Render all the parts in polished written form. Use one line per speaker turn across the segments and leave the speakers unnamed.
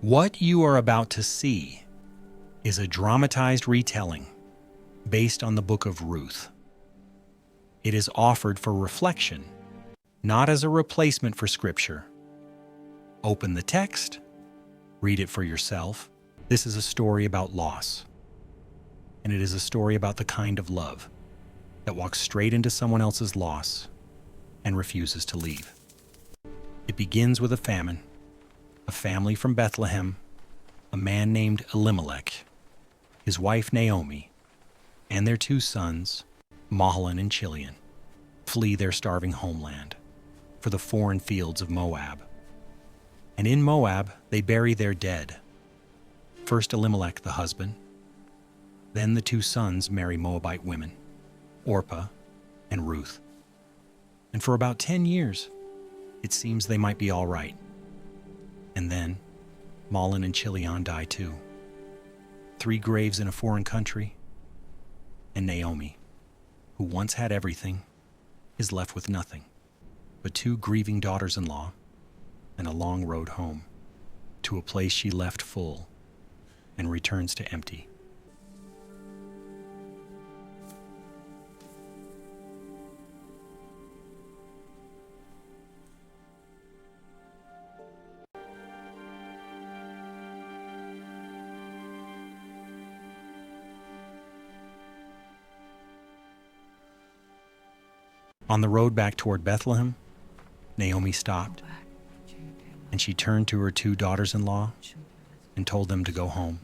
What you are about to see is a dramatized retelling based on the Book of Ruth. It is offered for reflection, not as a replacement for Scripture. Open the text, read it for yourself. This is a story about loss, and it is a story about the kind of love that walks straight into someone else's loss and refuses to leave. It begins with a famine, a family from Bethlehem, a man named Elimelech, his wife Naomi, and their two sons, Mahlon and Chilion, flee their starving homeland for the foreign fields of Moab. And in Moab, they bury their dead. First Elimelech, the husband, then the two sons marry Moabite women, Orpah and Ruth. And for about 10 years, it seems they might be all right. And then Mahlon and Chilion die too. 3 graves in a foreign country, and Naomi, who once had everything, is left with nothing but 2 grieving daughters-in-law and a long road home to a place she left full and returns to empty. On the road back toward Bethlehem, Naomi stopped, and she turned to her 2 daughters-in-law and told them to go home.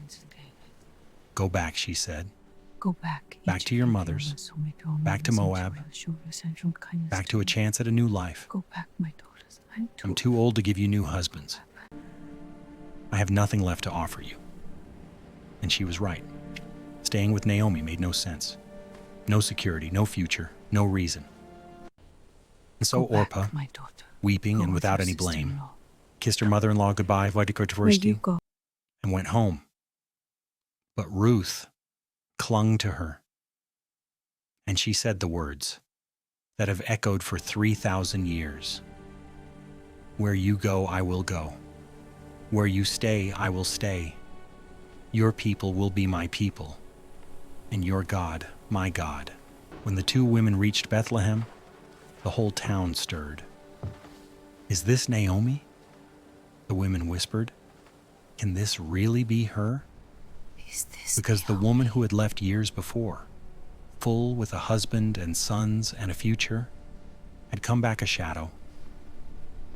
"Go back," she said.
Go back.
Back to your mothers, back to Moab, back to a chance at a new life.
Go back, my daughters.
I'm too old to give you new husbands. I have nothing left to offer you." And she was right. Staying with Naomi made no sense. No security, no future, no reason. And so Orpah, weeping and without any blame, kissed her mother-in-law goodbye, and went home. But Ruth clung to her, and she said the words that have echoed for 3,000 years. "Where you go, I will go. Where you stay, I will stay. Your people will be my people, and your God, my God." When the 2 women reached Bethlehem, the whole town stirred. "Is this Naomi?" the women whispered. "Can this really be her?" Because the woman who had left years before, full with a husband and sons and a future, had come back a shadow.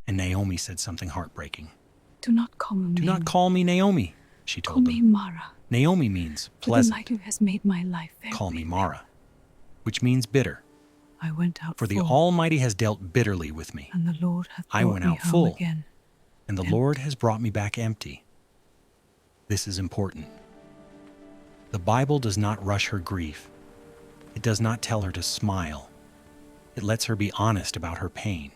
And Naomi said something heartbreaking.
Do not call me.
"Do not call me Naomi," she told them.
Call me Mara.
Naomi means pleasant.
For the night who has made my life very
Call me Mara, which means bitter.
I went out
For the
full,
Almighty has dealt bitterly with me.
and the Lord hath
I
brought
went
me
out
home
full,
again.
and the Lord has brought me back empty. This is important. The Bible does not rush her grief. It does not tell her to smile. It lets her be honest about her pain.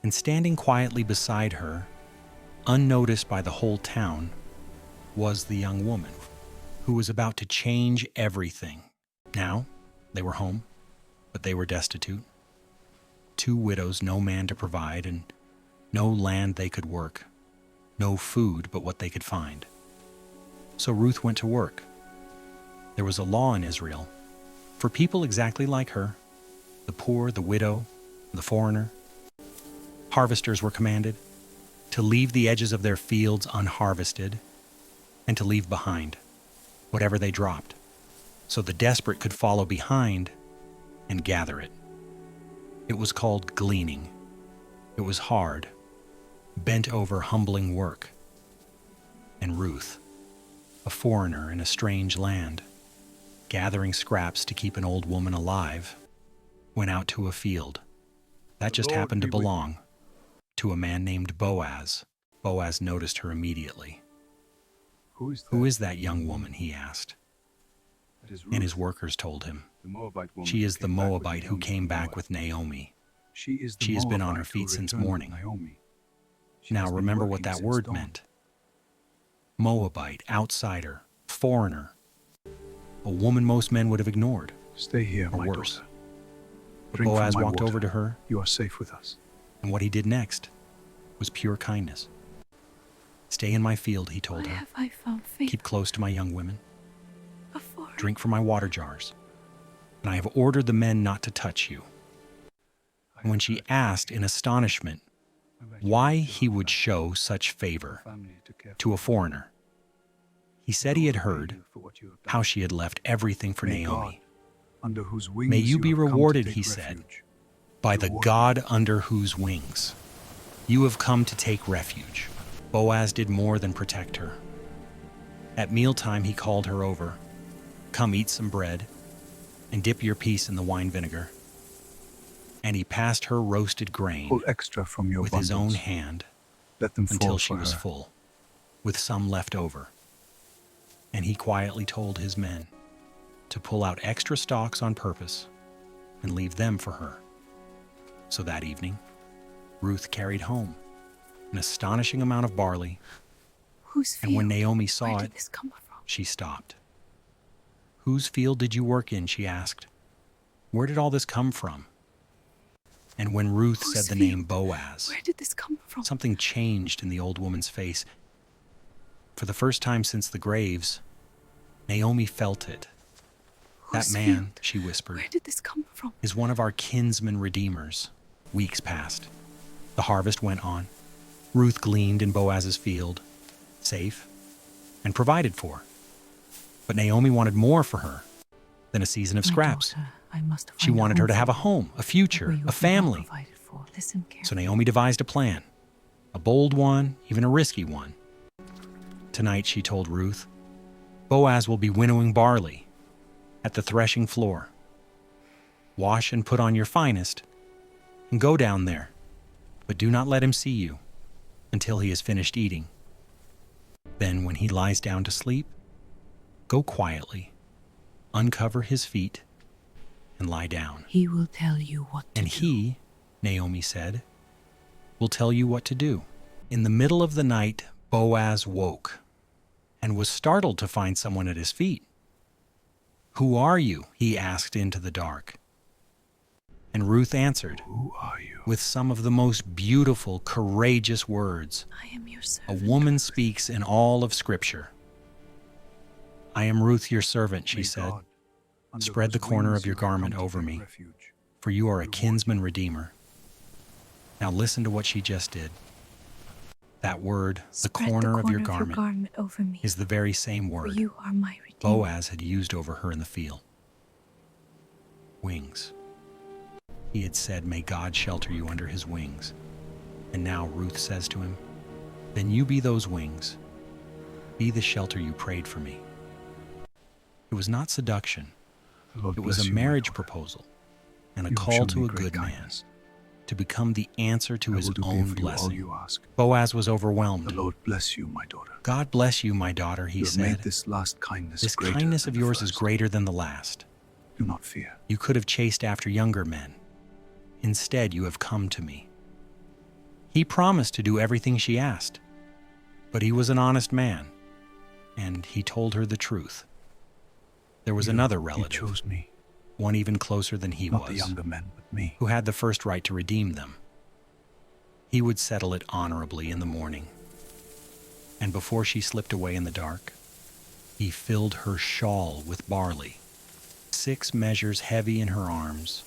And standing quietly beside her, unnoticed by the whole town, was the young woman who was about to change everything. Now, they were home, but they were destitute. 2 widows, no man to provide, and no land they could work. No food but what they could find. So Ruth went to work. There was a law in Israel for people exactly like her, the poor, the widow, the foreigner. Harvesters were commanded to leave the edges of their fields unharvested and to leave behind whatever they dropped, so the desperate could follow behind and gather it. It was called gleaning. It was hard, bent over humbling work. And Ruth, a foreigner in a strange land, gathering scraps to keep an old woman alive, went out to a field. That just happened to belong to a man named Boaz. Boaz noticed her immediately. Who is that young woman?" he asked. And his workers told him, "She is the Moabite who came back with Naomi. She has been on her feet since morning." Now remember what that word meant. Moabite, outsider, foreigner. A woman most men would have ignored.
"Stay here,
or
my
worse.
daughter.
But
Drink
Boaz
from my
walked
water.
over to her,
You are safe with us."
and what he did next was pure kindness. Stay in my field, he told
Why
her.
have I found favor
Keep close to my young women.
before?
Drink from my water jars. And I have ordered the men not to touch you. And when she asked in astonishment why he would show such favor to a foreigner, he said he had heard how she had left everything for Naomi. May you be rewarded, he said, by the God under whose wings you have come to take refuge. Boaz did more than protect her. At mealtime, he called her over. Come eat some bread and dip your piece in the wine vinegar. And he passed her roasted grain
Pull extra from your
with his own
bundles.
hand
Let them fall
until she
for
was
her.
full, with some left over. And he quietly told his men to pull out extra stalks on purpose and leave them for her. So that evening, Ruth carried home an astonishing amount of barley,
Whose field?
and when Naomi
Where
saw
did
it,
this come from?
she stopped. Whose field did you work in? She asked. Where did all this come from? And when Ruth
Whose
said the
field?
name Boaz,
Where did this come from?
something changed in the old woman's face. For the first time since the graves, Naomi felt it. That
Whose
man,
field?
she whispered,
Where did this come from?
is one of our kinsman redeemers. Weeks passed. The harvest went on. Ruth gleaned in Boaz's field, safe and provided for. But Naomi wanted more for her than a season of
My
scraps.
daughter, I must
She
find
wanted her to
for
have a
you,
home, a
where
future,
you
a
will be well
family.
provided for. Listen
So
carefully.
Naomi devised a plan, a bold one, even a risky one. Tonight, she told Ruth, Boaz will be winnowing barley at the threshing floor. Wash and put on your finest and go down there, but do not let him see you until he has finished eating. Then, when he lies down to sleep, go quietly, uncover his feet, and lie down.
He will tell you what to
And
do.
he, Naomi said, will tell you what to do. In the middle of the night, Boaz woke and was startled to find someone at his feet. Who are you? He asked into the dark. And Ruth answered
Who are you?
with some of the most beautiful, courageous words
I am your
a
servant.
woman speaks in all of Scripture. I am Ruth, your servant, she
May
said.
God, under
Spread the
whose
corner
wings
of your
you have
garment
come to
over
take
me,
refuge.
for you are a kinsman redeemer. Now listen to what she just did. That word, the
Spread
corner of your garment,
over me.
is the very same
For
word
you are my redeemer.
Boaz had used over her in the field. Wings. He had said, may God shelter you under his wings. And now Ruth says to him, then you be those wings. Be the shelter you prayed for me. It was not seduction.
The Lord
It was
bless
a
you, my
marriage
daughter.
proposal and a
You have
call
shown
to
me
a
great
good man
kindness.
to become the answer to
I
his
will do
own
for you all
blessing.
you ask.
Boaz was
The
overwhelmed.
Lord bless you, my daughter.
God bless you, my daughter, he
You have made
said.
this last kindness
This
greater
kindness
than
of
the
yours is
first.
greater than the last.
Do not fear.
You could have chased after younger men. Instead, you have come to me. He promised to do everything she asked, but he was an honest man, and he told her the truth. There was another
You
relative,
chose me,
one even closer than he
not the
was,
younger men, but me.
who had the first right to redeem them. He would settle it honorably in the morning. And before she slipped away in the dark, he filled her shawl with barley, 6 measures heavy in her arms,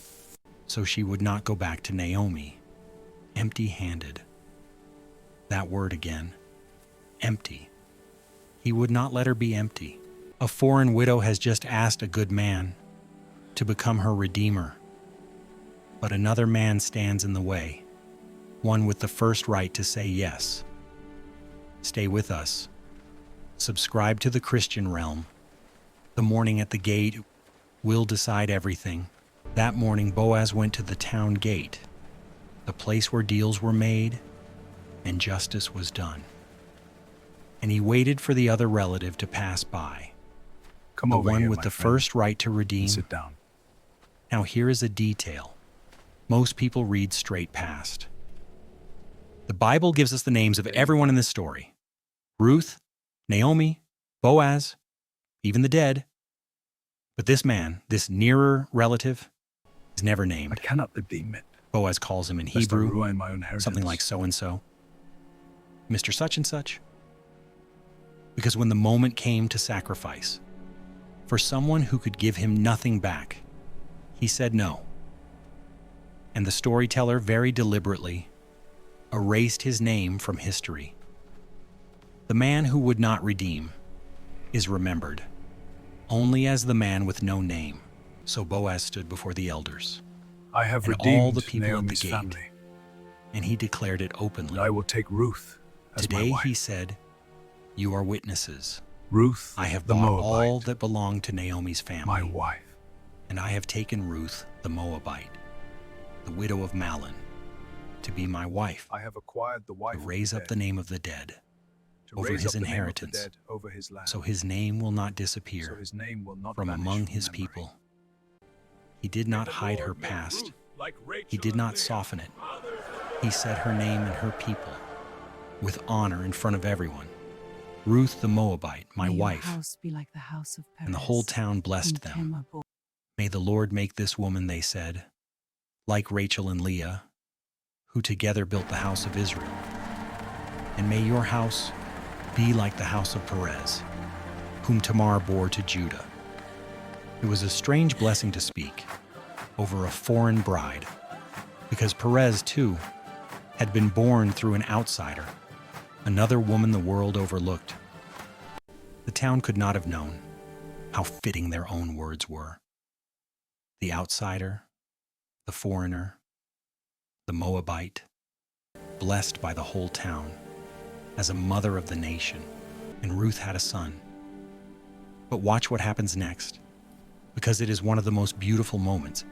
so she would not go back to Naomi empty-handed. That word again, empty. He would not let her be empty. A foreign widow has just asked a good man to become her redeemer, but another man stands in the way, one with the first right to say yes. Stay with us. Subscribe to the Christian Realm. The morning at the gate will decide everything. That morning, Boaz went to the town gate, the place where deals were made and justice was done. And he waited for the other relative to pass by,
Come
the
over
one
here,
with
my
the
friend,
first right to
and
redeem.
sit down.
Now here is a detail most people read straight past. The Bible gives us the names of everyone in this story: Ruth, Naomi, Boaz, even the dead. But this man, this nearer relative, is never
I
named.
cannot redeem it.
Boaz calls him in
Lest I
Hebrew
ruin my own inheritance.
something like so and so. Mr. Such and Such. Because when the moment came to sacrifice, for someone who could give him nothing back, he said no. And the storyteller very deliberately erased his name from history. The man who would not redeem is remembered only as the man with no name. So Boaz stood before the elders
I have
and
redeemed
all the people
Naomi's
at the gate,
family,
and he declared it
and
openly.
I will take Ruth as my
Today
wife.
he said, "You are witnesses.
Ruth,
I have
the
bought
Moabite,
all that belonged to Naomi's family,
my wife.
and I have taken Ruth the Moabite, the widow of Mahlon, to be my wife,
I have acquired the wife
to
of
raise
the
up
dead,
the name of the dead
to
over
raise
his
up the name of the
inheritance,
dead over his land,
so his name will not
so
disappear
his name will not
from
vanish
among
from
his
memory.
people." He did not hide her past. He did not soften it. He said her name and her people with honor in front of everyone. "Ruth the Moabite, my
May your
wife."
house be like the house of Perez,
And the whole town blessed
whom
them.
Tamar bore.
"May the Lord make this woman," they said, "like Rachel and Leah, who together built the house of Israel. And may your house be like the house of Perez, whom Tamar bore to Judah." It was a strange blessing to speak over a foreign bride, because Perez, too, had been born through an outsider, another woman the world overlooked. The town could not have known how fitting their own words were. The outsider, the foreigner, the Moabite, blessed by the whole town as a mother of the nation, and Ruth had a son. But watch what happens next, because it is one of the most beautiful moments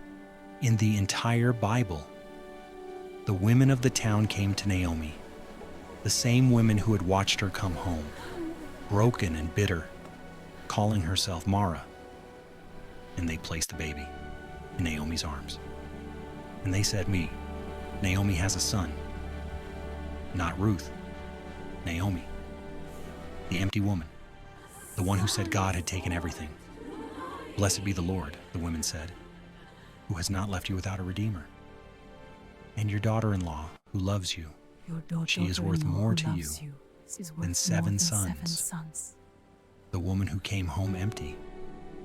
in the entire Bible. The women of the town came to Naomi, the same women who had watched her come home, broken and bitter, calling herself Mara. And they placed the baby in Naomi's arms. And they said, Naomi has a son. Not Ruth, Naomi, the empty woman, the one who said God had taken everything. "Blessed be the Lord," the women said, "who has not left you without a redeemer. And your daughter-in-law, who loves you,
Your
she is worth
daughter-in-law
more
who
to
loves
you
is
than
worth more
7
than seven
sons."
sons.
The woman who came home empty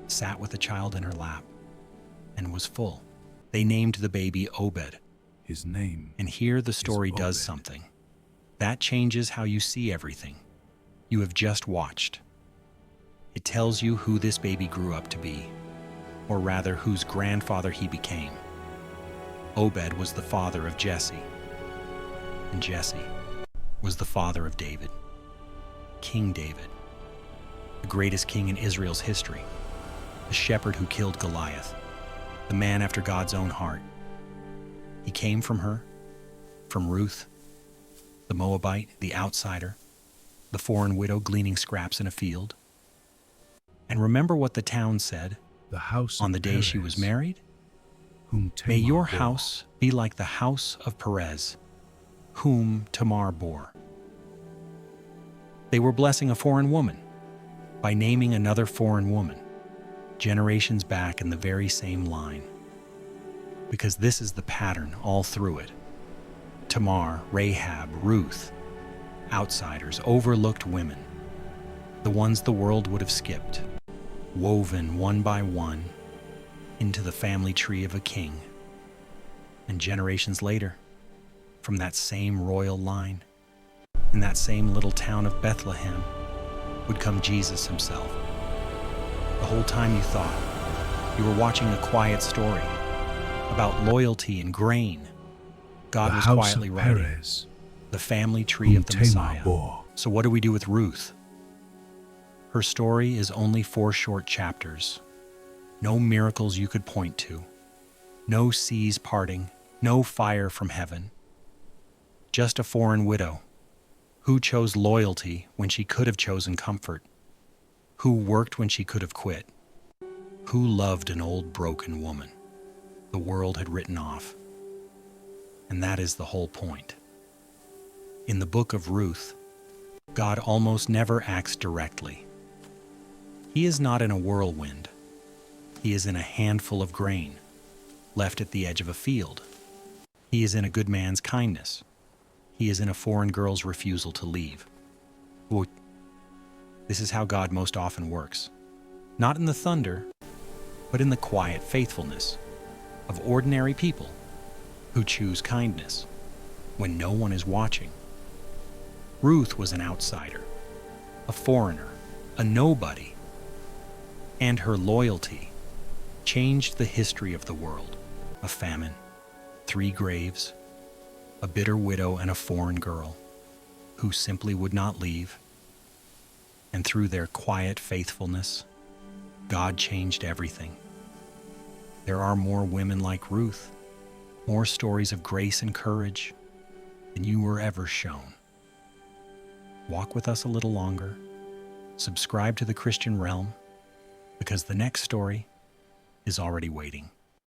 sat with a child in her lap and was full. They named the baby Obed.
His name
And here the story does
Obed.
something. That changes how you see everything you have just watched. It tells you who this baby grew up to be, or rather whose grandfather he became. Obed was the father of Jesse, and Jesse was the father of David, King David, the greatest king in Israel's history, the shepherd who killed Goliath, the man after God's own heart. He came from her, from Ruth, the Moabite, the outsider, the foreign widow gleaning scraps in a field. And remember what the town said
the house
on
of
the day she was
Perez,
married?
whom
"May
Tamar
your
bore."
house be like the house of Perez, whom Tamar bore. They were blessing a foreign woman by naming another foreign woman, generations back in the very same line. Because this is the pattern all through it. Tamar, Rahab, Ruth, outsiders, overlooked women, the ones the world would have skipped, woven one by one into the family tree of a king. And generations later, from that same royal line, in that same little town of Bethlehem, would come Jesus himself. The whole time you thought you were watching a quiet story about loyalty and grain, God
the
was
house
quietly
of
writing
Perez,
the family tree
whom
of the
Tamar
Messiah.
bore.
So what do we do with Ruth? Her story is only 4 short chapters. No miracles you could point to. No seas parting. No fire from heaven. Just a foreign widow who chose loyalty when she could have chosen comfort. Who worked when she could have quit. Who loved an old broken woman the world had written off. And that is the whole point. In the Book of Ruth, God almost never acts directly. He is not in a whirlwind. He is in a handful of grain, left at the edge of a field. He is in a good man's kindness. He is in a foreign girl's refusal to leave. This is how God most often works. Not in the thunder, but in the quiet faithfulness of ordinary people who choose kindness when no one is watching. Ruth was an outsider, a foreigner, a nobody, and her loyalty changed the history of the world. A famine, 3 graves, a bitter widow and a foreign girl who simply would not leave. And through their quiet faithfulness, God changed everything. There are more women like Ruth, more stories of grace and courage than you were ever shown. Walk with us a little longer. Subscribe to the Christian Realm, because the next story is already waiting.